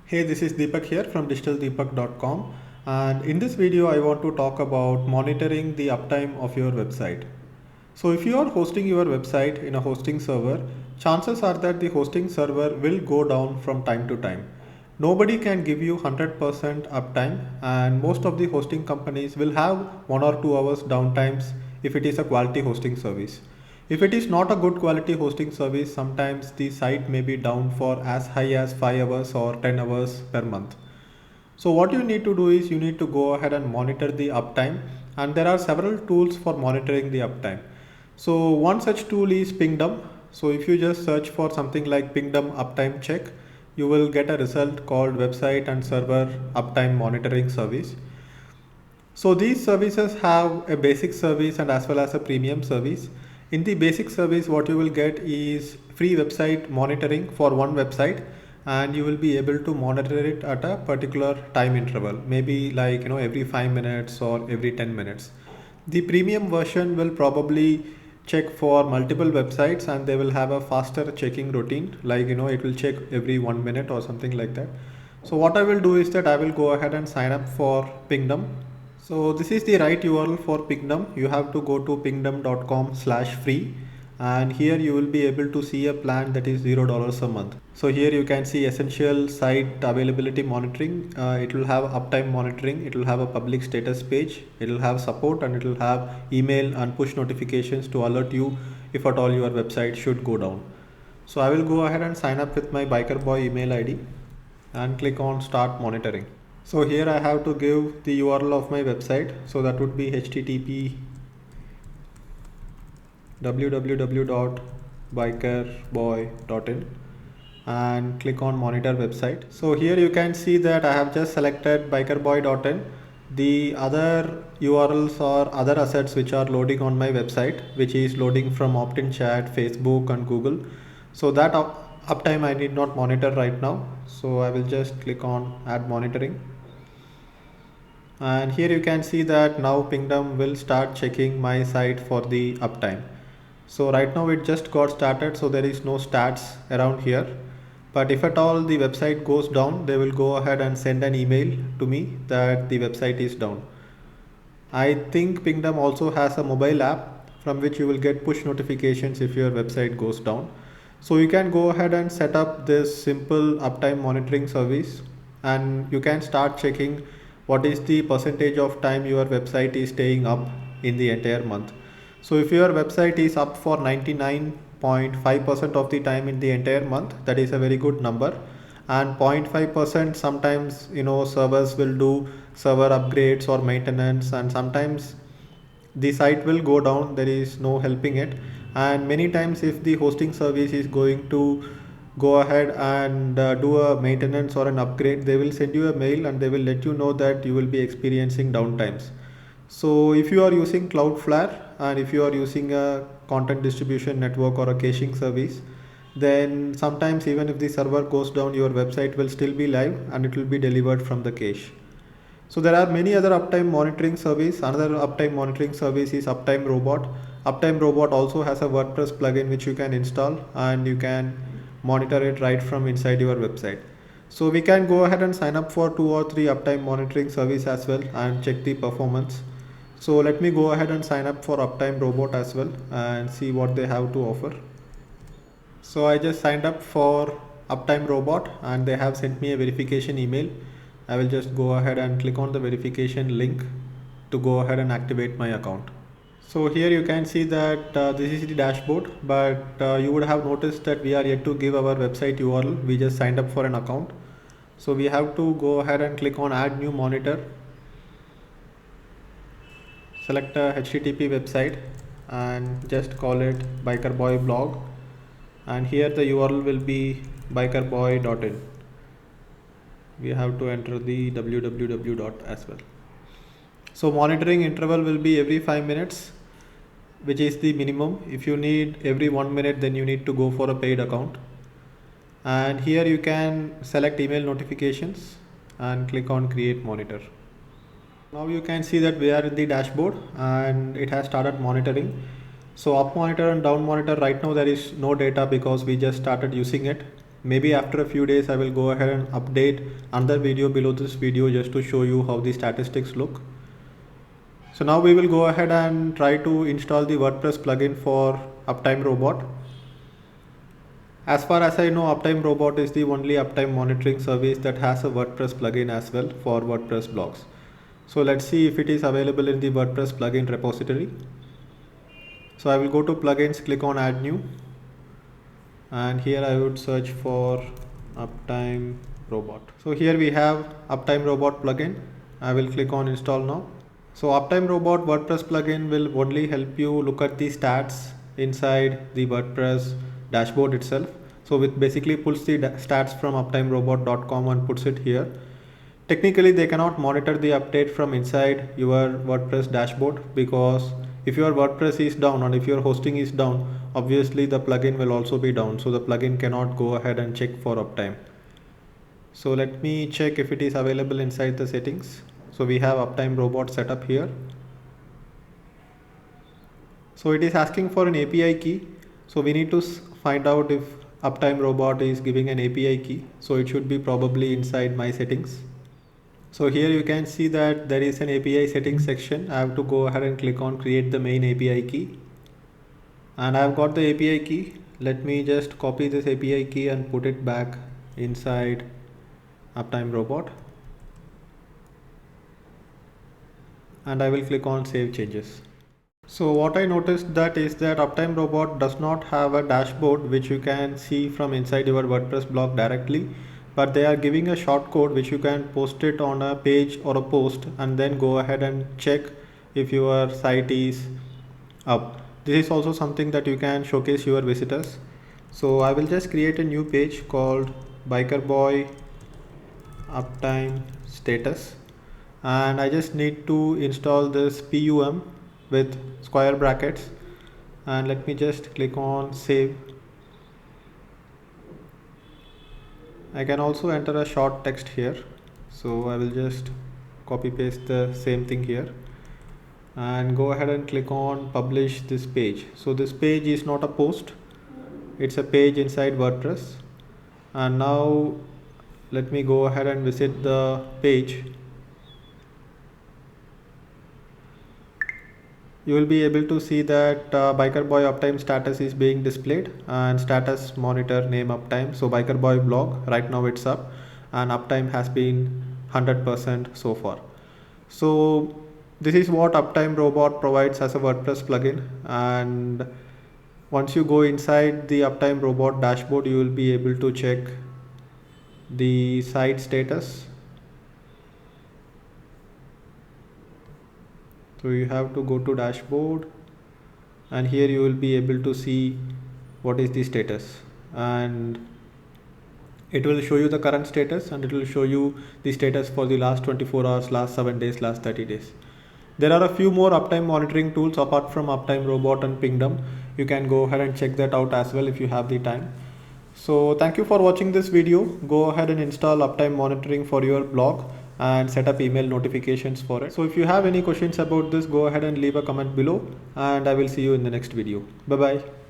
Hey, this is Deepak here from digitaldeepak.com, and in this video I want to talk about monitoring the uptime of your website. So if you are hosting your website in a hosting server, chances are that the hosting server will go down from time to time. Nobody can give you 100% uptime, and most of the hosting companies will have 1 or 2 hours downtimes if it is a quality hosting service. If it is not a good quality hosting service, sometimes the site may be down for as high as 5 hours or 10 hours per month. So what you need to do is you need to go ahead and monitor the uptime, and there are several tools for monitoring the uptime. So one such tool is Pingdom. So if you just search for something like Pingdom uptime check, you will get a result called website and server uptime monitoring service. So these services have a basic service and as well as a premium service. In the basic service, what you will get is free website monitoring for one website, and you will be able to monitor it at a particular time interval, maybe like every 5 minutes or every 10 minutes. The premium version will probably check for multiple websites, and they will have a faster checking routine, like it will check every 1 minute or something like that. So what I will do is that I will go ahead and sign up for Pingdom. So this is the right URL for Pingdom. You have to go to pingdom.com/free, and here you will be able to see a plan that is $0 a month. So here you can see essential site availability monitoring. It will have uptime monitoring. It will have a public status page. It will have support, and it will have email and push notifications to alert you if at all your website should go down. So I will go ahead and sign up with my Biker Boy email ID and click on start monitoring. So here I have to give the URL of my website. So that would be http www.bikerboy.in and click on monitor website. So here you can see that I have just selected bikerboy.in. The other URLs or other assets which are loading on my website, which is loading from opt-in chat, Facebook and Google. So that uptime I need not monitor right now. So I will just click on add monitoring. And here you can see that now Pingdom will start checking my site for the uptime. So right now it just got started, so there is no stats around here. But if at all the website goes down, they will go ahead and send an email to me that the website is down. I think Pingdom also has a mobile app from which you will get push notifications if your website goes down. So you can go ahead and set up this simple uptime monitoring service, and you can start checking what is the percentage of time your website is staying up in the entire month. So if your website is up for 99.5% of the time in the entire month, that is a very good number. And 0.5% sometimes servers will do server upgrades or maintenance, and sometimes the site will go down, there is no helping it. And many times if the hosting service is going to go ahead and do a maintenance or an upgrade, they will send you a mail and they will let you know that you will be experiencing downtimes. So if you are using Cloudflare, and if you are using a content distribution network or a caching service, then sometimes even if the server goes down, your website will still be live and it will be delivered from the cache. So there are many other uptime monitoring service. Another uptime monitoring service is Uptime Robot. Uptime Robot also has a WordPress plugin which you can install, and you can monitor it right from inside your website. So we can go ahead and sign up for 2 or 3 uptime monitoring service as well and check the performance. So let me go ahead and sign up for Uptime Robot as well and see what they have to offer. So I just signed up for Uptime Robot, and they have sent me a verification email. I will just go ahead and click on the verification link to go ahead and activate my account. So here you can see that this is the dashboard, but you would have noticed that we are yet to give our website URL. We just signed up for an account. So we have to go ahead and click on add new monitor. Select a HTTP website and just call it Bikerboy blog, and here the URL will be bikerboy.in. We have to enter the www. As well. So monitoring interval will be every 5 minutes, which is the minimum. If you need every 1 minute, then you need to go for a paid account. And here you can select email notifications and click on create monitor. Now you can see that we are in the dashboard and it has started monitoring. So up monitor and down monitor, right now there is no data because we just started using it. maybe after a few days I will go ahead and update another video below this video just to show you how the statistics look. So now we will go ahead and try to install the WordPress plugin for Uptime Robot. As far as I know, Uptime Robot is the only uptime monitoring service that has a WordPress plugin as well for WordPress blogs. So let's see if it is available in the WordPress plugin repository. So I will go to plugins, click on add new, and here I would search for Uptime Robot. So here we have Uptime Robot plugin. I will click on install now. So Uptime Robot WordPress plugin will only help you look at the stats inside the WordPress dashboard itself. So it basically pulls the stats from uptimerobot.com and puts it here. Technically they cannot monitor the update from inside your WordPress dashboard, because if your WordPress is down or if your hosting is down, obviously the plugin will also be down. So the plugin cannot go ahead and check for uptime. So let me check if it is available inside the settings. So we have Uptime Robot set up here. So it is asking for an API key. So we need to find out if Uptime Robot is giving an API key. So it should be probably inside my settings. So here you can see that there is an API settings section. I have to go ahead and click on create the main API key. And I've got the API key. Let me just copy this API key and put it back inside Uptime Robot. And I will click on save changes. So what I noticed that is that Uptime Robot does not have a dashboard which you can see from inside your WordPress blog directly, but they are giving a shortcode which you can post it on a page or a post and then go ahead and check if your site is up. This is also something that you can showcase your visitors. So I will just create a new page called Biker Boy Uptime Status. And I just need to install this PUM with square brackets, and let me just click on save. I can also enter a short text here, so I will just copy paste the same thing here and go ahead and click on publish this page. So this page is not a post, it's a page inside WordPress. And now let me go ahead and visit the page. You will be able to see that Biker Boy Uptime status is being displayed and status monitor name uptime. So Biker Boy blog, right now it's up and uptime has been 100% so far. So this is what Uptime Robot provides as a WordPress plugin, and once you go inside the Uptime Robot dashboard, you will be able to check the site status. So you have to go to dashboard, and here you will be able to see what is the status, and it will show you the current status, and it will show you the status for the last 24 hours, last 7 days, last 30 days. There are a few more uptime monitoring tools apart from Uptime Robot and Pingdom. You can go ahead and check that out as well if you have the time. So thank you for watching this video. Go ahead and install Uptime monitoring for your blog and set up email notifications for it. So if you have any questions about this, go ahead and leave a comment below, and I will see you in the next video. Bye bye.